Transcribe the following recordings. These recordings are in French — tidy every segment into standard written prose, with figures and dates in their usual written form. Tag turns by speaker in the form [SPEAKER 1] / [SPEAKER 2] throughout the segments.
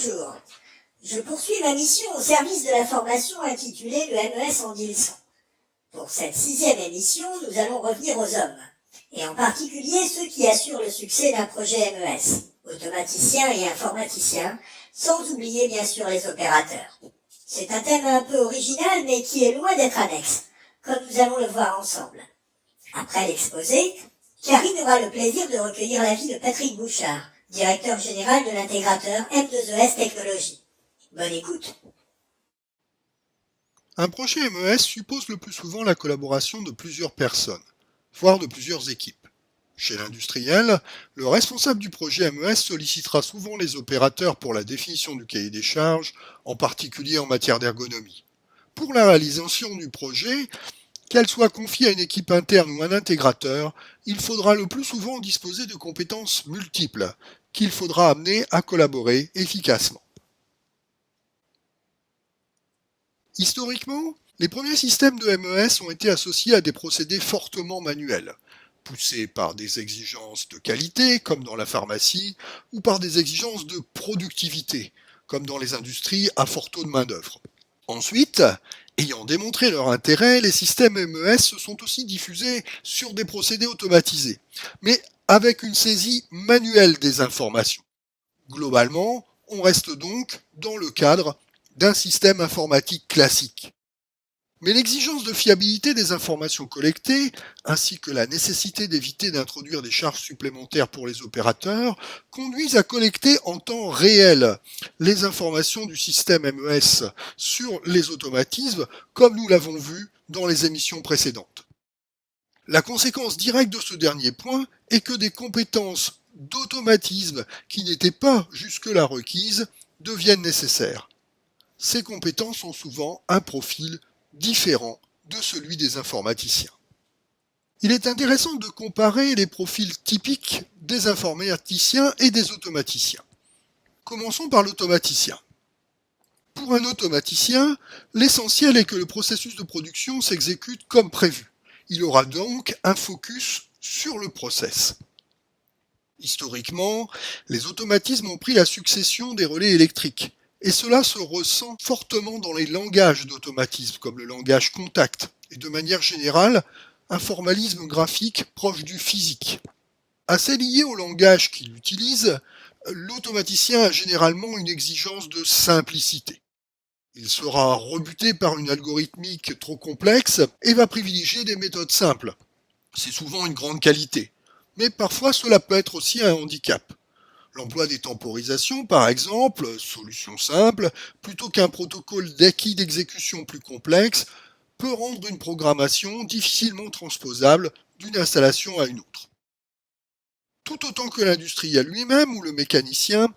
[SPEAKER 1] Bonjour, je poursuis ma mission au service de la formation intitulée le MES en 10 leçons. Pour cette 6e émission, nous allons revenir aux hommes, et en particulier ceux qui assurent le succès d'un projet MES, automaticiens et informaticiens, sans oublier bien sûr les opérateurs. C'est un thème un peu original, mais qui est loin d'être annexe, comme nous allons le voir ensemble. Après l'exposé, Karine aura le plaisir de recueillir l'avis de Patrick Bouchard, directeur général de l'intégrateur M2ES Technologies. Bonne écoute.
[SPEAKER 2] Un projet MES suppose le plus souvent la collaboration de plusieurs personnes, voire de plusieurs équipes. Chez l'industriel, le responsable du projet MES sollicitera souvent les opérateurs pour la définition du cahier des charges, en particulier en matière d'ergonomie. Pour la réalisation du projet, qu'elle soit confiée à une équipe interne ou un intégrateur, il faudra le plus souvent disposer de compétences multiples, qu'il faudra amener à collaborer efficacement. Historiquement, les premiers systèmes de MES ont été associés à des procédés fortement manuels, poussés par des exigences de qualité, comme dans la pharmacie, ou par des exigences de productivité, comme dans les industries à fort taux de main-d'œuvre. Ensuite, ayant démontré leur intérêt, les systèmes MES se sont aussi diffusés sur des procédés automatisés, mais avec une saisie manuelle des informations. Globalement, on reste donc dans le cadre d'un système informatique classique. Mais l'exigence de fiabilité des informations collectées, ainsi que la nécessité d'éviter d'introduire des charges supplémentaires pour les opérateurs, conduisent à collecter en temps réel les informations du système MES sur les automatismes, comme nous l'avons vu dans les émissions précédentes. La conséquence directe de ce dernier point est que des compétences d'automatisme qui n'étaient pas jusque-là requises deviennent nécessaires. Ces compétences ont souvent un profil différent de celui des informaticiens. Il est intéressant de comparer les profils typiques des informaticiens et des automaticiens. Commençons par l'automaticien. Pour un automaticien, l'essentiel est que le processus de production s'exécute comme prévu. Il aura donc un focus sur le process. Historiquement, les automatismes ont pris la succession des relais électriques, et cela se ressent fortement dans les langages d'automatisme, comme le langage contact, et de manière générale, un formalisme graphique proche du physique. Assez lié au langage qu'il utilise, l'automaticien a généralement une exigence de simplicité. Il sera rebuté par une algorithmique trop complexe et va privilégier des méthodes simples. C'est souvent une grande qualité, mais parfois cela peut être aussi un handicap. L'emploi des temporisations, par exemple, solution simple, plutôt qu'un protocole d'acquis d'exécution plus complexe, peut rendre une programmation difficilement transposable d'une installation à une autre. Tout autant que l'industriel lui-même ou le mécanicien,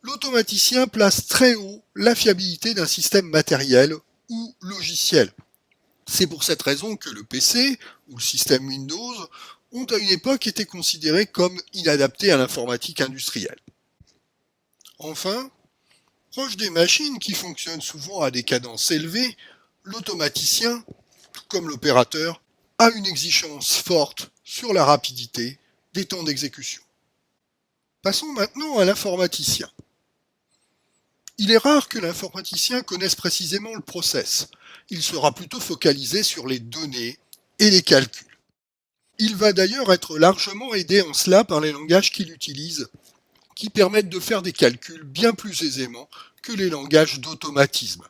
[SPEAKER 2] l'automaticien place très haut la fiabilité d'un système matériel ou logiciel. C'est pour cette raison que le PC ou le système Windows ont à une époque été considérés comme inadaptés à l'informatique industrielle. Enfin, proche des machines qui fonctionnent souvent à des cadences élevées, l'automaticien, tout comme l'opérateur, a une exigence forte sur la rapidité des temps d'exécution. Passons maintenant à l'informaticien. Il est rare que l'informaticien connaisse précisément le process. Il sera plutôt focalisé sur les données et les calculs. Il va d'ailleurs être largement aidé en cela par les langages qu'il utilise, qui permettent de faire des calculs bien plus aisément que les langages d'automatisme.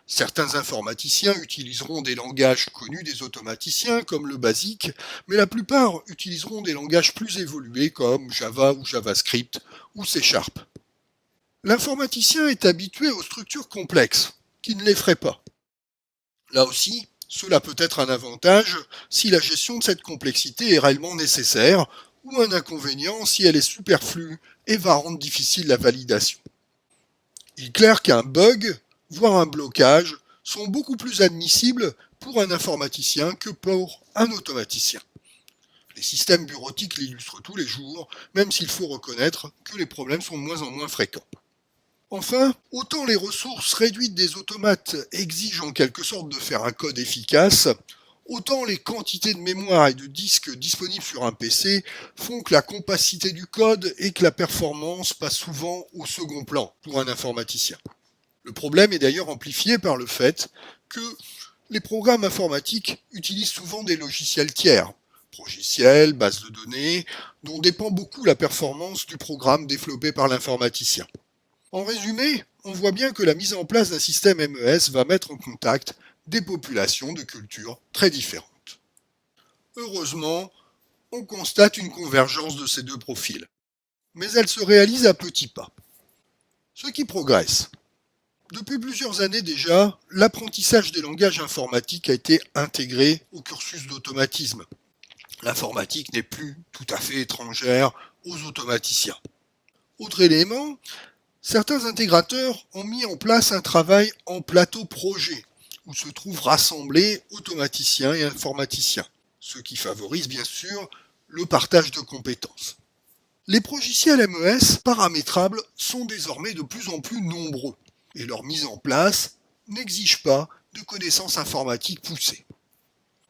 [SPEAKER 2] Certains informaticiens utiliseront des langages connus des automaticiens, comme le BASIC, mais la plupart utiliseront des langages plus évolués comme Java ou JavaScript ou C#. L'informaticien est habitué aux structures complexes, qui ne l'effraient pas. Là aussi, cela peut être un avantage si la gestion de cette complexité est réellement nécessaire, ou un inconvénient si elle est superflue et va rendre difficile la validation. Il est clair qu'un bug, voire un blocage, sont beaucoup plus admissibles pour un informaticien que pour un automaticien. Les systèmes bureautiques l'illustrent tous les jours, même s'il faut reconnaître que les problèmes sont de moins en moins fréquents. Enfin, autant les ressources réduites des automates exigent en quelque sorte de faire un code efficace, autant les quantités de mémoire et de disques disponibles sur un PC font que la compacité du code et que la performance passent souvent au second plan pour un informaticien. Le problème est d'ailleurs amplifié par le fait que les programmes informatiques utilisent souvent des logiciels tiers, logiciels, bases de données, dont dépend beaucoup la performance du programme développé par l'informaticien. En résumé, on voit bien que la mise en place d'un système MES va mettre en contact des populations de cultures très différentes. Heureusement, on constate une convergence de ces deux profils, mais elle se réalise à petits pas. Ce qui progresse. Depuis plusieurs années déjà, l'apprentissage des langages informatiques a été intégré au cursus d'automatisme. L'informatique n'est plus tout à fait étrangère aux automaticiens. Autre élément, certains intégrateurs ont mis en place un travail en plateau projet, où se trouvent rassemblés automaticiens et informaticiens, ce qui favorise bien sûr le partage de compétences. Les logiciels MES paramétrables sont désormais de plus en plus nombreux, et leur mise en place n'exige pas de connaissances informatiques poussées.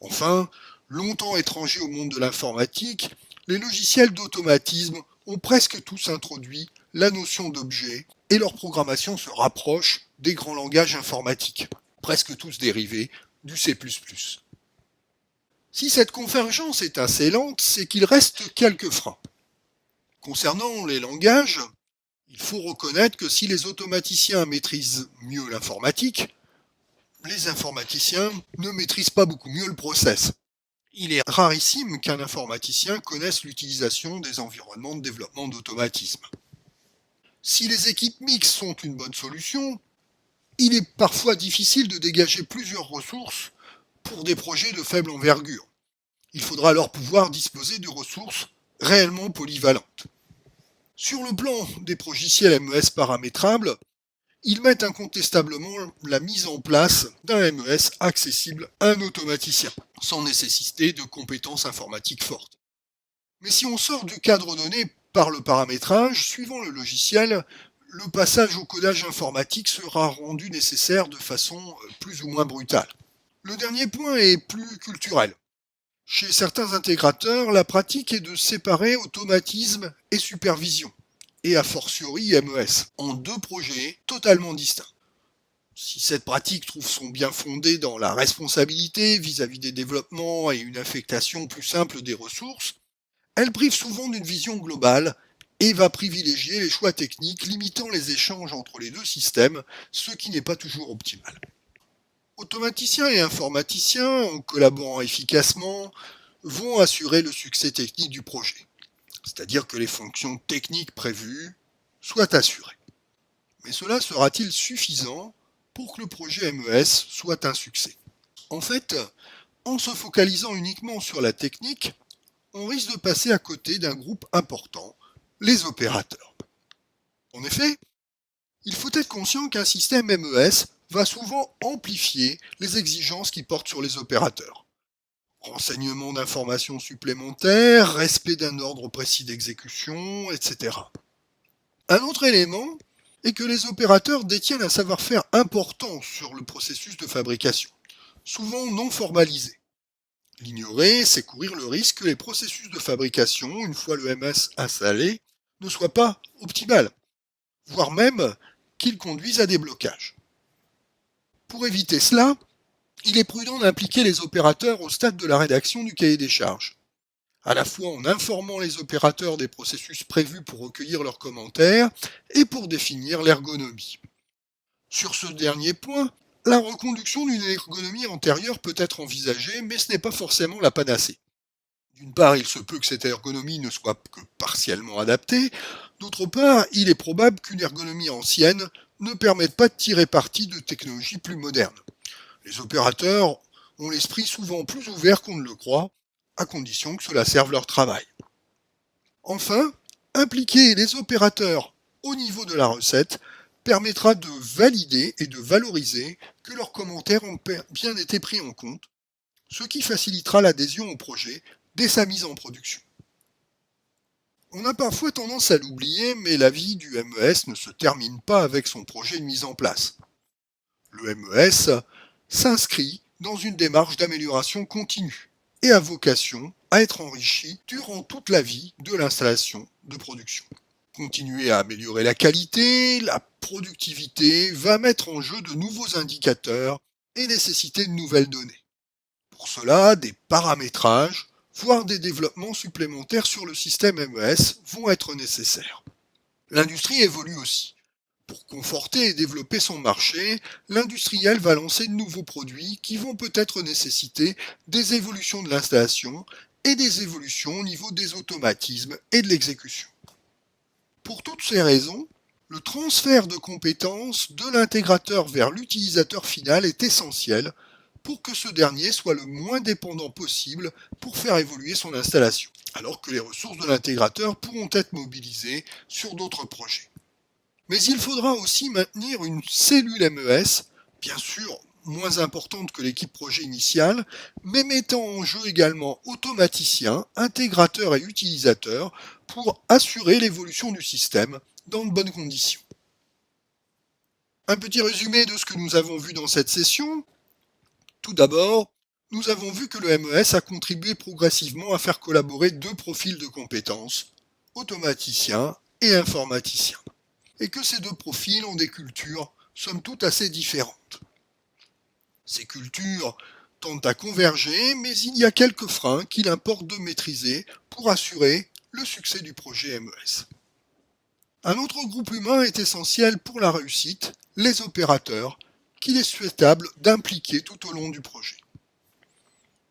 [SPEAKER 2] Enfin, longtemps étrangers au monde de l'informatique, les logiciels d'automatisme ont presque tous introduit la notion d'objet et leur programmation se rapproche des grands langages informatiques, presque tous dérivés du C++. Si cette convergence est assez lente, c'est qu'il reste quelques freins. Concernant les langages, il faut reconnaître que si les automaticiens maîtrisent mieux l'informatique, les informaticiens ne maîtrisent pas beaucoup mieux le process. Il est rarissime qu'un informaticien connaisse l'utilisation des environnements de développement d'automatisme. Si les équipes mixtes sont une bonne solution, il est parfois difficile de dégager plusieurs ressources pour des projets de faible envergure. Il faudra alors pouvoir disposer de ressources réellement polyvalentes. Sur le plan des logiciels MES paramétrables, ils mettent incontestablement la mise en place d'un MES accessible à un automaticien, sans nécessiter de compétences informatiques fortes. Mais si on sort du cadre donné par le paramétrage, suivant le logiciel, le passage au codage informatique sera rendu nécessaire de façon plus ou moins brutale. Le dernier point est plus culturel. Chez certains intégrateurs, la pratique est de séparer automatisme et supervision, et a fortiori MES, en deux projets totalement distincts. Si cette pratique trouve son bien fondé dans la responsabilité vis-à-vis des développements et une affectation plus simple des ressources, elle prive souvent d'une vision globale et va privilégier les choix techniques limitant les échanges entre les deux systèmes, ce qui n'est pas toujours optimal. Automaticiens et informaticiens, en collaborant efficacement, vont assurer le succès technique du projet, c'est-à-dire que les fonctions techniques prévues soient assurées. Mais cela sera-t-il suffisant pour que le projet MES soit un succès? En fait, en se focalisant uniquement sur la technique, on risque de passer à côté d'un groupe important, les opérateurs. En effet, il faut être conscient qu'un système MES va souvent amplifier les exigences qui portent sur les opérateurs. Renseignement d'informations supplémentaires, respect d'un ordre précis d'exécution, etc. Un autre élément est que les opérateurs détiennent un savoir-faire important sur le processus de fabrication, souvent non formalisé. L'ignorer, c'est courir le risque que les processus de fabrication, une fois le MES installé, ne soient pas optimales, voire même qu'ils conduisent à des blocages. Pour éviter cela, il est prudent d'impliquer les opérateurs au stade de la rédaction du cahier des charges, à la fois en informant les opérateurs des processus prévus pour recueillir leurs commentaires et pour définir l'ergonomie. Sur ce dernier point, la reconduction d'une ergonomie antérieure peut être envisagée, mais ce n'est pas forcément la panacée. D'une part, il se peut que cette ergonomie ne soit que partiellement adaptée, d'autre part, il est probable qu'une ergonomie ancienne ne permette pas de tirer parti de technologies plus modernes. Les opérateurs ont l'esprit souvent plus ouvert qu'on ne le croit, à condition que cela serve leur travail. Enfin, impliquer les opérateurs au niveau de la recette permettra de valider et de valoriser que leurs commentaires ont bien été pris en compte, ce qui facilitera l'adhésion au projet dès sa mise en production. On a parfois tendance à l'oublier, mais la vie du MES ne se termine pas avec son projet de mise en place. Le MES s'inscrit dans une démarche d'amélioration continue et a vocation à être enrichi durant toute la vie de l'installation de production. Continuer à améliorer la qualité, la productivité va mettre en jeu de nouveaux indicateurs et nécessiter de nouvelles données. Pour cela, des paramétrages, voire des développements supplémentaires sur le système MES vont être nécessaires. L'industrie évolue aussi. Pour conforter et développer son marché, l'industriel va lancer de nouveaux produits qui vont peut-être nécessiter des évolutions de l'installation et des évolutions au niveau des automatismes et de l'exécution. Pour toutes ces raisons, le transfert de compétences de l'intégrateur vers l'utilisateur final est essentiel pour que ce dernier soit le moins dépendant possible pour faire évoluer son installation, alors que les ressources de l'intégrateur pourront être mobilisées sur d'autres projets. Mais il faudra aussi maintenir une cellule MES, bien sûr moins importante que l'équipe projet initiale, mais mettant en jeu également automaticiens, intégrateurs et utilisateurs pour assurer l'évolution du système dans de bonnes conditions. Un petit résumé de ce que nous avons vu dans cette session. Tout d'abord, nous avons vu que le MES a contribué progressivement à faire collaborer deux profils de compétences, automaticiens et informaticiens, et que ces deux profils ont des cultures somme toute assez différentes. Ces cultures tendent à converger, mais il y a quelques freins qu'il importe de maîtriser pour assurer le succès du projet MES. Un autre groupe humain est essentiel pour la réussite, les opérateurs, qu'il est souhaitable d'impliquer tout au long du projet.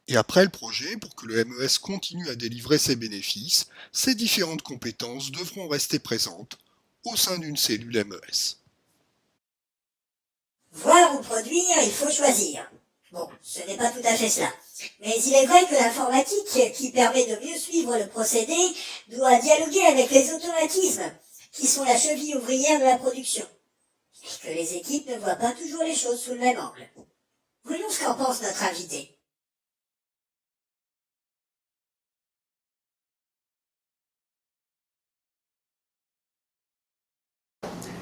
[SPEAKER 2] Et après le projet, pour que le MES continue à délivrer ses bénéfices, ces différentes compétences devront rester présentes au sein d'une cellule MES.
[SPEAKER 1] Voir ou produire, il faut choisir. Bon, ce n'est pas tout à fait cela. Mais il est vrai que l'informatique, qui permet de mieux suivre le procédé, doit dialoguer avec les automatismes, qui sont la cheville ouvrière de la production. Et que les équipes ne voient pas toujours les choses sous le même angle. Voyons ce qu'en pense notre invité.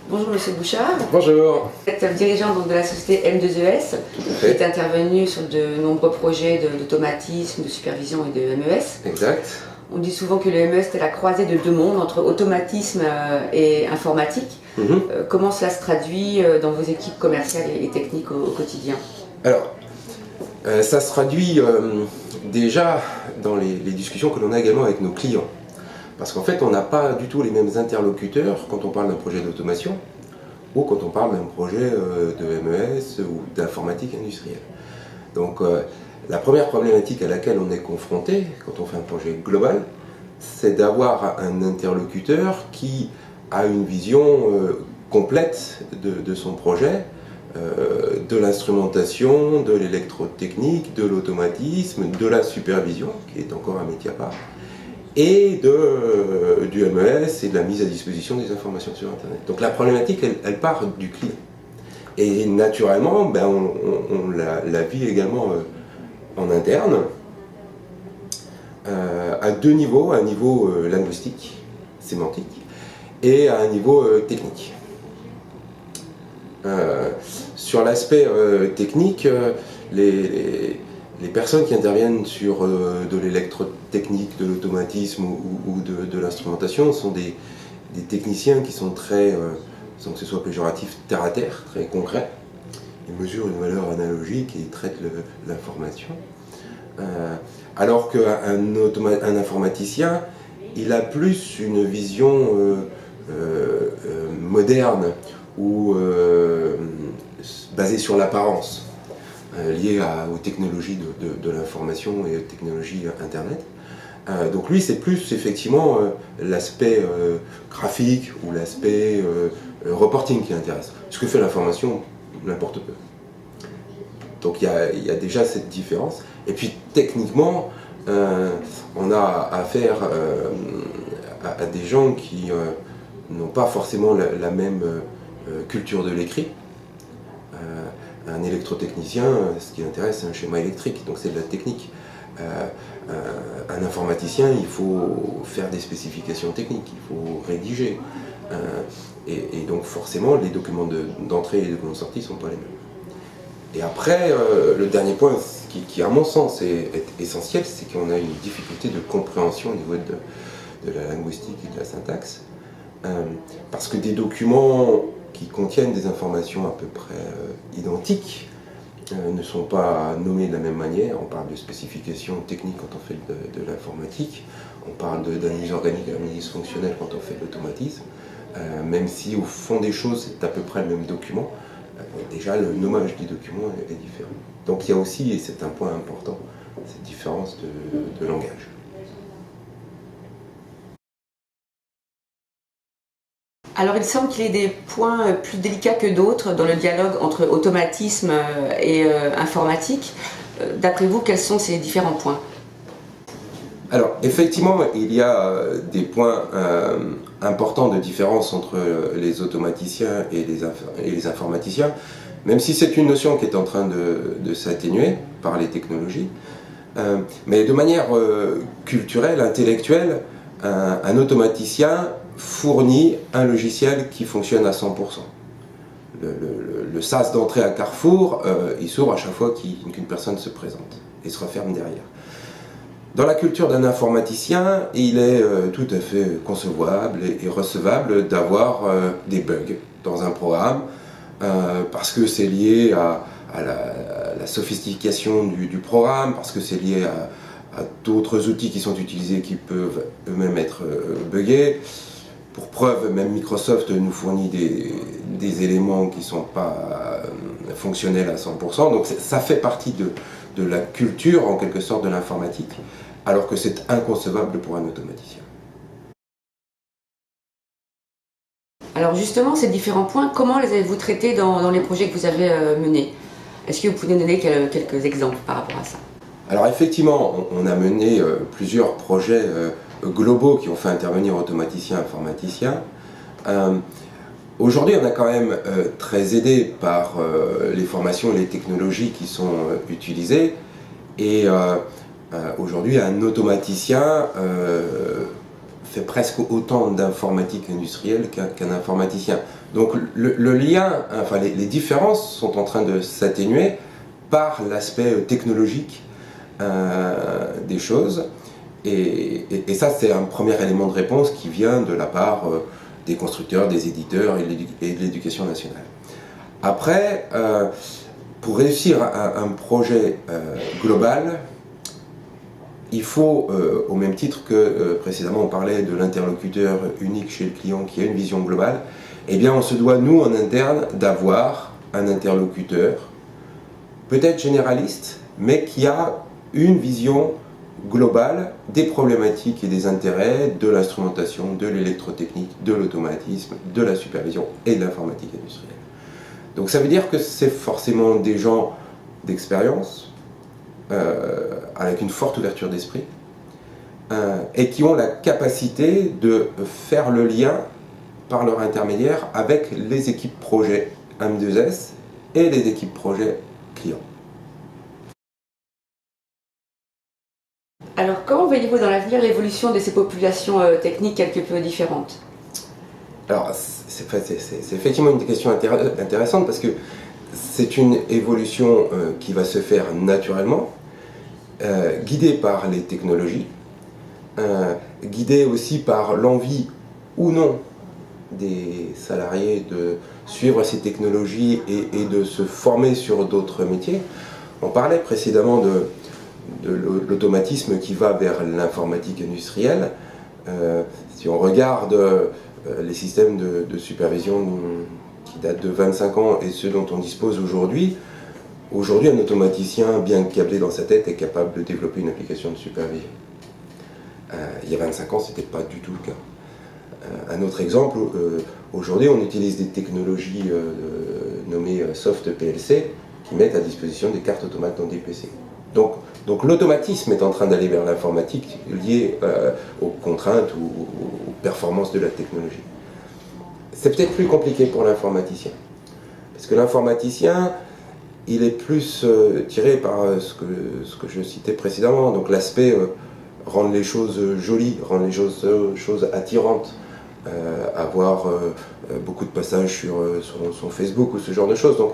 [SPEAKER 3] Bonjour Monsieur Bouchard.
[SPEAKER 4] Bonjour.
[SPEAKER 3] Vous êtes dirigeant donc, de la société M2ES, qui est intervenue sur de nombreux projets d'automatisme, de supervision et de MES.
[SPEAKER 4] Exact.
[SPEAKER 3] On dit souvent que le MES est la croisée de deux mondes, entre automatisme et informatique. Comment cela se traduit dans vos équipes commerciales et techniques au quotidien?
[SPEAKER 4] Alors, ça se traduit déjà dans les discussions que l'on a également avec nos clients. Parce qu'en fait, on n'a pas du tout les mêmes interlocuteurs quand on parle d'un projet d'automation ou quand on parle d'un projet de MES ou d'informatique industrielle. Donc, la première problématique à laquelle on est confronté quand on fait un projet global, c'est d'avoir un interlocuteur qui a une vision complète de son projet, de l'instrumentation, de l'électrotechnique, de l'automatisme, de la supervision, qui est encore un métier à part, et du MES et de la mise à disposition des informations sur Internet. Donc la problématique, elle part du client. Et naturellement, on la vit également en interne, à deux niveaux, un niveau linguistique, sémantique, et à un niveau technique. Sur l'aspect technique, les personnes qui interviennent sur de l'électrotechnique, de l'automatisme ou de l'instrumentation sont des techniciens qui sont très, sans que ce soit péjoratif, terre à terre, très concrets. Ils mesurent une valeur analogique et ils traitent l'information. Alors qu'un informaticien, il a plus une vision moderne ou basée sur l'apparence, liée aux technologies de l'information et aux technologies Internet. Donc lui, c'est plus effectivement l'aspect graphique ou l'aspect reporting qui l'intéresse. Ce que fait l'information, n'importe peu. Donc il y a déjà cette différence. Et puis techniquement, on a affaire à des gens qui n'ont pas forcément la même culture de l'écrit. Un électrotechnicien, ce qui l'intéresse, c'est un schéma électrique, donc c'est de la technique. Un informaticien, il faut faire des spécifications techniques, il faut rédiger. Et donc forcément, les documents d'entrée et les documents de sortie ne sont pas les mêmes. Et après, le dernier point qui à mon sens est essentiel, c'est qu'on a une difficulté de compréhension au niveau de la linguistique et de la syntaxe. Parce que des documents qui contiennent des informations à peu près identiques ne sont pas nommés de la même manière. On parle de spécifications techniques quand on fait de l'informatique, on parle d'analyse organique et d'analyse fonctionnelle quand on fait de l'automatisme, même si au fond des choses c'est à peu près le même document, déjà le nommage des documents est différent. Donc il y a aussi, et c'est un point important, cette différence de langage.
[SPEAKER 3] Alors il semble qu'il y ait des points plus délicats que d'autres dans le dialogue entre automatisme et informatique. D'après vous, quels sont ces différents points?
[SPEAKER 4] Alors effectivement, il y a des points importants de différence entre les automaticiens et les informaticiens, même si c'est une notion qui est en train de s'atténuer par les technologies. Mais de manière culturelle, intellectuelle, un automaticien fournit un logiciel qui fonctionne à 100%. Le sas d'entrée à Carrefour, il s'ouvre à chaque fois qu'une personne se présente et se referme derrière. Dans la culture d'un informaticien, il est tout à fait concevable et recevable d'avoir des bugs dans un programme parce que c'est lié à la sophistication du programme, parce que c'est lié à d'autres outils qui sont utilisés qui peuvent eux-mêmes être buggés. Pour preuve, même Microsoft nous fournit des éléments qui ne sont pas fonctionnels à 100%. Donc ça fait partie de la culture, en quelque sorte, de l'informatique, alors que c'est inconcevable pour un automaticien.
[SPEAKER 3] Alors justement, ces différents points, comment les avez-vous traités dans les projets que vous avez menés? Est-ce que vous pouvez nous donner quelques exemples par rapport à ça?
[SPEAKER 4] Alors effectivement, on a mené plusieurs projets globaux qui ont fait intervenir automaticiens et informaticiens. Aujourd'hui, on est quand même très aidé par les formations et les technologies qui sont utilisées. Et aujourd'hui, un automaticien fait presque autant d'informatique industrielle qu'un informaticien. Donc le lien, enfin les différences sont en train de s'atténuer par l'aspect technologique des choses. Et ça, c'est un premier élément de réponse qui vient de la part des constructeurs, des éditeurs et de l'éducation nationale. Après, pour réussir un projet global, il faut, au même titre que précédemment on parlait de l'interlocuteur unique chez le client qui a une vision globale, eh bien on se doit, nous, en interne, d'avoir un interlocuteur, peut-être généraliste, mais qui a une vision globale des problématiques et des intérêts de l'instrumentation, de l'électrotechnique, de l'automatisme, de la supervision et de l'informatique industrielle. Donc ça veut dire que c'est forcément des gens d'expérience, avec une forte ouverture d'esprit, et qui ont la capacité de faire le lien par leur intermédiaire avec les équipes projet M2S et les équipes projet clients.
[SPEAKER 3] Alors, comment voyez-vous dans l'avenir l'évolution de ces populations techniques quelque peu différentes?
[SPEAKER 4] Alors, c'est effectivement une question intéressante parce que c'est une évolution qui va se faire naturellement, guidée par les technologies, guidée aussi par l'envie ou non des salariés de suivre ces technologies et de se former sur d'autres métiers. On parlait précédemment de l'automatisme qui va vers l'informatique industrielle. Si on regarde les systèmes de supervision qui datent de 25 ans et ceux dont on dispose aujourd'hui, un automaticien bien câblé dans sa tête est capable de développer une application de supervision. Il y a 25 ans, ce n'était pas du tout le cas. Un autre exemple, aujourd'hui on utilise des technologies nommées soft PLC qui mettent à disposition des cartes automates dans des PC. Donc l'automatisme est en train d'aller vers l'informatique liée aux contraintes ou aux performances de la technologie. C'est peut-être plus compliqué pour l'informaticien. Parce que l'informaticien, il est plus tiré par ce que je citais précédemment, donc l'aspect rendre les choses jolies, rendre les choses attirantes, avoir beaucoup de passages sur son Facebook ou ce genre de choses. Donc,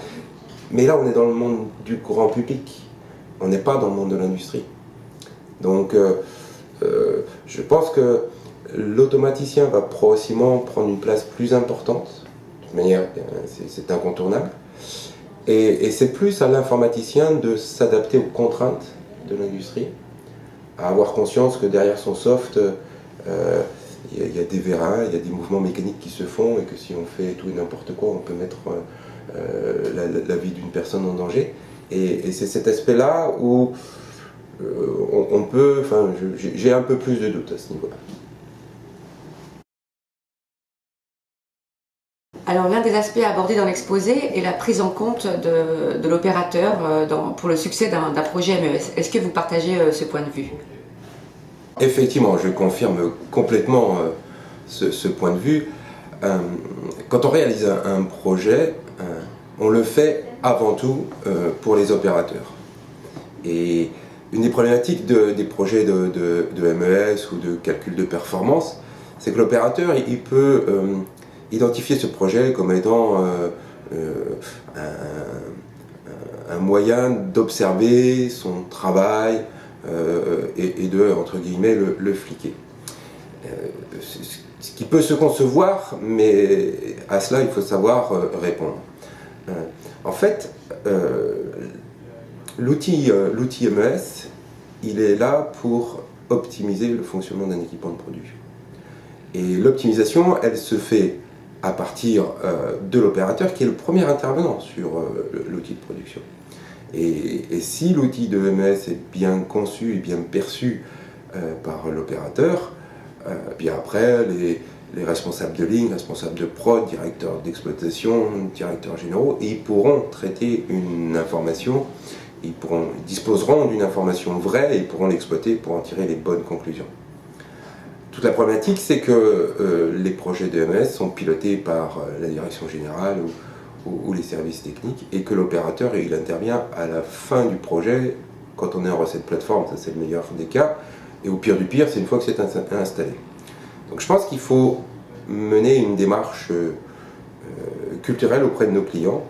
[SPEAKER 4] Mais là, on est dans le monde du grand public. On n'est pas dans le monde de l'industrie. Donc, je pense que l'automaticien va progressivement prendre une place plus importante. De toute manière, c'est incontournable. Et c'est plus à l'informaticien de s'adapter aux contraintes de l'industrie, à avoir conscience que derrière son soft, il y a des vérins, il y a des mouvements mécaniques qui se font, et que si on fait tout et n'importe quoi, on peut mettre la vie d'une personne en danger. Et c'est cet aspect-là où on peut, enfin, j'ai un peu plus de doutes à ce niveau-là.
[SPEAKER 3] Alors l'un des aspects abordés dans l'exposé est la prise en compte de l'opérateur pour le succès d'un projet MES. Est-ce que vous partagez ce point de vue?
[SPEAKER 4] Effectivement, je confirme complètement ce point de vue. Quand on réalise un projet, on le fait avant tout pour les opérateurs. Et une des problématiques des projets de MES ou de calcul de performance, c'est que l'opérateur il peut identifier ce projet comme étant un moyen d'observer son travail et de, entre guillemets, le fliquer. Ce qui peut se concevoir, mais à cela il faut savoir répondre. En fait, l'outil MES, il est là pour optimiser le fonctionnement d'un équipement de production. Et l'optimisation, elle se fait à partir de l'opérateur qui est le premier intervenant sur l'outil de production. Et si l'outil de MES est bien conçu et bien perçu par l'opérateur, bien après, les responsables de ligne, responsables de prod, directeurs d'exploitation, directeurs généraux, ils pourront traiter une information, ils disposeront d'une information vraie et ils pourront l'exploiter pour en tirer les bonnes conclusions. Toute la problématique, c'est que les projets de MES sont pilotés par la direction générale ou les services techniques, et que l'opérateur il intervient à la fin du projet, quand on est en recette plateforme, ça c'est le meilleur des cas, et au pire du pire, c'est une fois que c'est installé. Donc je pense qu'il faut mener une démarche culturelle auprès de nos clients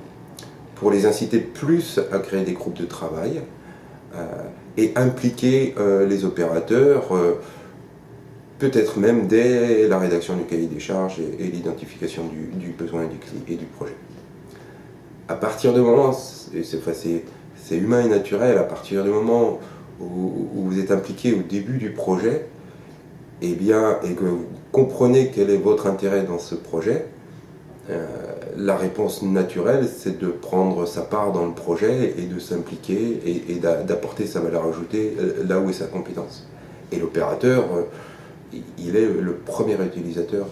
[SPEAKER 4] pour les inciter plus à créer des groupes de travail et impliquer les opérateurs, peut-être même dès la rédaction du cahier des charges et l'identification du besoin et du projet. À partir du moment, c'est humain et naturel, à partir du moment où vous êtes impliqué au début du projet, et que vous comprenez quel est votre intérêt dans ce projet, la réponse naturelle, c'est de prendre sa part dans le projet et de s'impliquer et d'apporter sa valeur ajoutée là où est sa compétence. Et l'opérateur, il est le premier utilisateur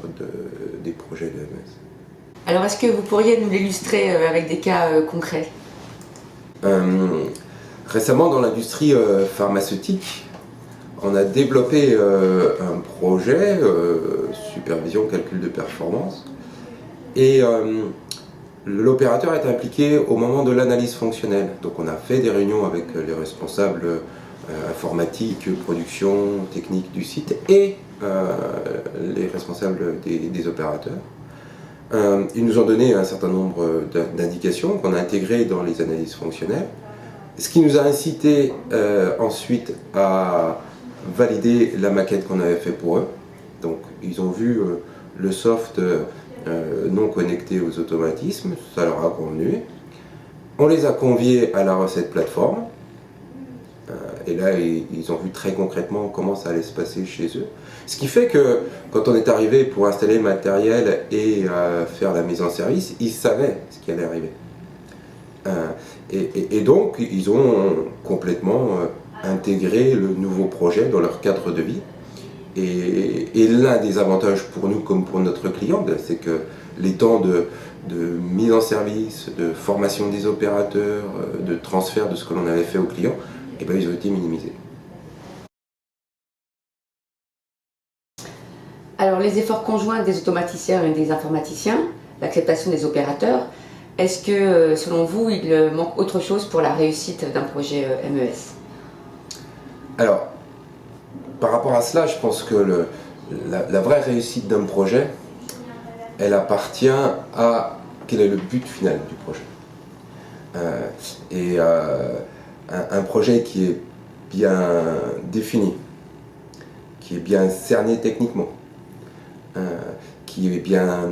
[SPEAKER 4] des projets de MES.
[SPEAKER 3] Alors est-ce que vous pourriez nous l'illustrer avec des cas concrets?
[SPEAKER 4] Récemment, dans l'industrie pharmaceutique, on a développé un projet, supervision, calcul de performance, et l'opérateur est impliqué au moment de l'analyse fonctionnelle. Donc on a fait des réunions avec les responsables informatiques, production, technique du site et les responsables des opérateurs. Ils nous ont donné un certain nombre d'indications qu'on a intégrées dans les analyses fonctionnelles, ce qui nous a incité ensuite à valider la maquette qu'on avait fait pour eux. Donc ils ont vu le soft non connecté aux automatismes, ça leur a convenu. On les a conviés à la recette plateforme, et là ils ont vu très concrètement comment ça allait se passer chez eux. Ce qui fait que quand on est arrivé pour installer le matériel et faire la mise en service, ils savaient ce qui allait arriver. Et donc ils ont complètement intégré le nouveau projet dans leur cadre de vie. Et l'un des avantages pour nous comme pour notre client, c'est que les temps de mise en service, de formation des opérateurs, de transfert de ce que l'on avait fait aux clients, ils ont été minimisés.
[SPEAKER 3] Alors les efforts conjoints des automaticiens et des informaticiens, l'acceptation des opérateurs, est-ce que selon vous il manque autre chose pour la réussite d'un projet MES? Alors,
[SPEAKER 4] par rapport à cela, je pense que la vraie réussite d'un projet, elle appartient à quel est le but final du projet. et un projet qui est bien défini, qui est bien cerné techniquement, qui est bien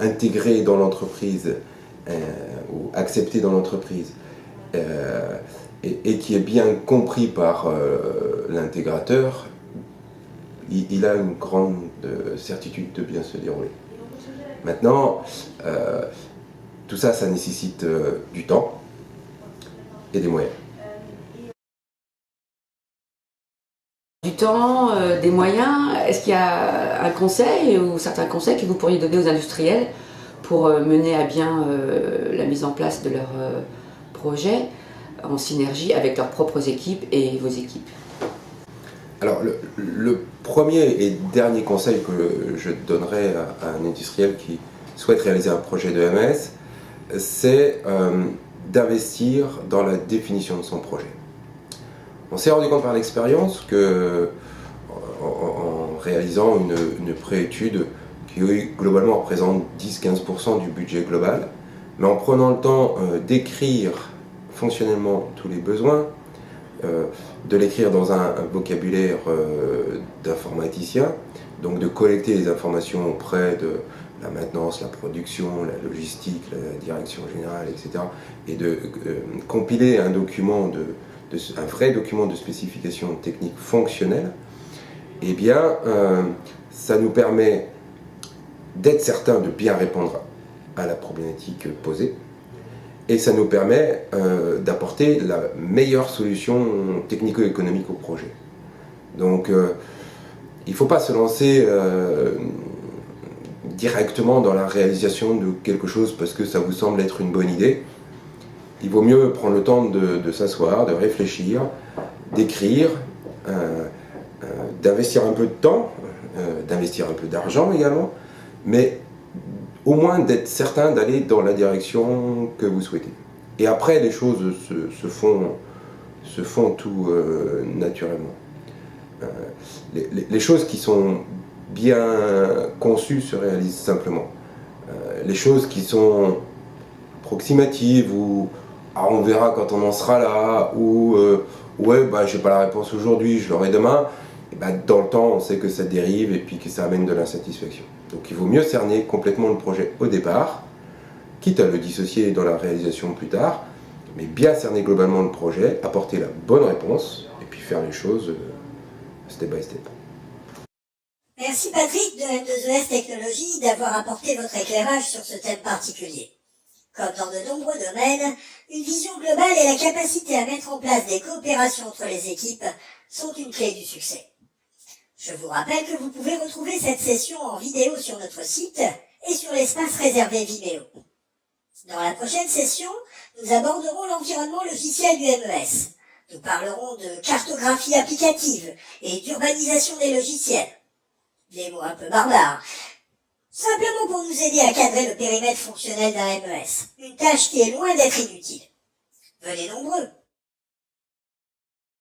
[SPEAKER 4] intégré dans l'entreprise ou accepté dans l'entreprise, et qui est bien compris par l'intégrateur, il a une grande certitude de bien se dérouler. Maintenant, tout ça, ça nécessite du temps et des moyens.
[SPEAKER 3] Du temps, des moyens, est-ce qu'il y a un conseil ou certains conseils que vous pourriez donner aux industriels pour mener à bien la mise en place de leurs projets en synergie avec leurs propres équipes et vos équipes?
[SPEAKER 4] Alors, le premier et dernier conseil que je donnerais à un industriel qui souhaite réaliser un projet de MES, c'est d'investir dans la définition de son projet. On s'est rendu compte par l'expérience que, en réalisant une préétude qui globalement représente 10-15% du budget global, mais en prenant le temps d'écrire fonctionnellement tous les besoins, de l'écrire dans un vocabulaire d'informaticien, donc de collecter les informations auprès de la maintenance, la production, la logistique, la direction générale, etc., et de compiler un document un vrai document de spécification technique fonctionnelle, eh bien, ça nous permet d'être certain de bien répondre à la problématique posée, et ça nous permet d'apporter la meilleure solution technico-économique au projet. Donc, il ne faut pas se lancer directement dans la réalisation de quelque chose parce que ça vous semble être une bonne idée. Il vaut mieux prendre le temps de s'asseoir, de réfléchir, d'écrire, d'investir un peu de temps, d'investir un peu d'argent également, mais au moins d'être certain d'aller dans la direction que vous souhaitez. Et après, les choses se font tout naturellement. Les choses qui sont bien conçues se réalisent simplement. Les choses qui sont approximatives ou on verra quand on en sera là, ou ouais, bah, j'ai pas la réponse aujourd'hui, je l'aurai demain, et bah, dans le temps, on sait que ça dérive et puis que ça amène de l'insatisfaction. Donc il vaut mieux cerner complètement le projet au départ, quitte à le dissocier dans la réalisation plus tard, mais bien cerner globalement le projet, apporter la bonne réponse, et puis faire les choses step by step.
[SPEAKER 1] Merci Patrick de M2ES Technologies d'avoir apporté votre éclairage sur ce thème particulier. Comme dans de nombreux domaines, une vision globale et la capacité à mettre en place des coopérations entre les équipes sont une clé du succès. Je vous rappelle que vous pouvez retrouver cette session en vidéo sur notre site et sur l'espace réservé Vimeo. Dans la prochaine session, nous aborderons l'environnement logiciel du MES. Nous parlerons de cartographie applicative et d'urbanisation des logiciels. Des mots un peu barbares. Simplement pour nous aider à cadrer le périmètre fonctionnel d'un MES. Une tâche qui est loin d'être inutile. Venez nombreux.